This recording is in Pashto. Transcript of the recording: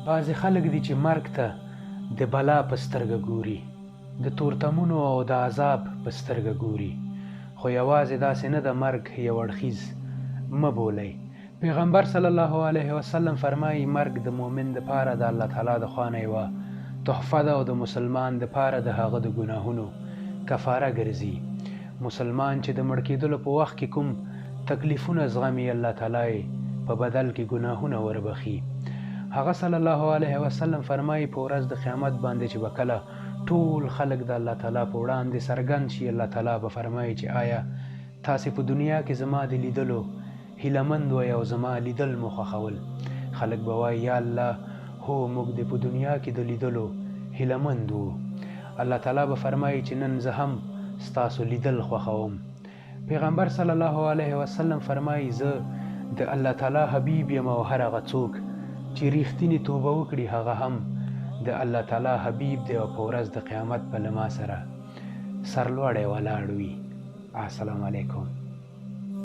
بعضې خلک دي چې مرګ ته د بلا په سترګه ګوري، د تورتمونو او د عذاب په سترګه ګوري، خو یوازې داسې نه د مرګ یو اړخیز مه بولئ. پیغمبر صلی الله علیه وسلم فرمایي مرګ د مؤمن دپاره د الله تعالی د خوا نه یوه تحفه ده او د مسلمان دپاره د هغه د ګناهونو کفاره ګرځي. مسلمان چې د مړ کېدلو په وخت کې کوم تکلیفونه زغمي، الله تعالی په بدل کې ګناهونه وربخي. هغه صلی الله علیه وسلم فرمایي په ورځ د قیامت باندې چې به کله ټول خلک د الله تعالی په وړاندې څرګند شي، الله تعالی به فرمایي چې آیا تاسې په دنیا کې زما د لیدلو هیلهمند وئ او زما لیدل مو خوښول؟ خلک به وایي یا الله هو موږ د په دنیا کې د لیدلو هیلهمند وو. الله تعالی به فرمایي چې نن زه هم ستاسو لیدل خوښوم. پیغمبر صلی الله علیه وسلم فرمایي زه د الله تعالی حبیب یم او هر هغه څوک چې ریښتینې توبه وکړي هغه هم د الله تعالی حبیب دی او په ورځ د قیامت به له ما سره سرلوړی ولاړ وي. السلام علیکم.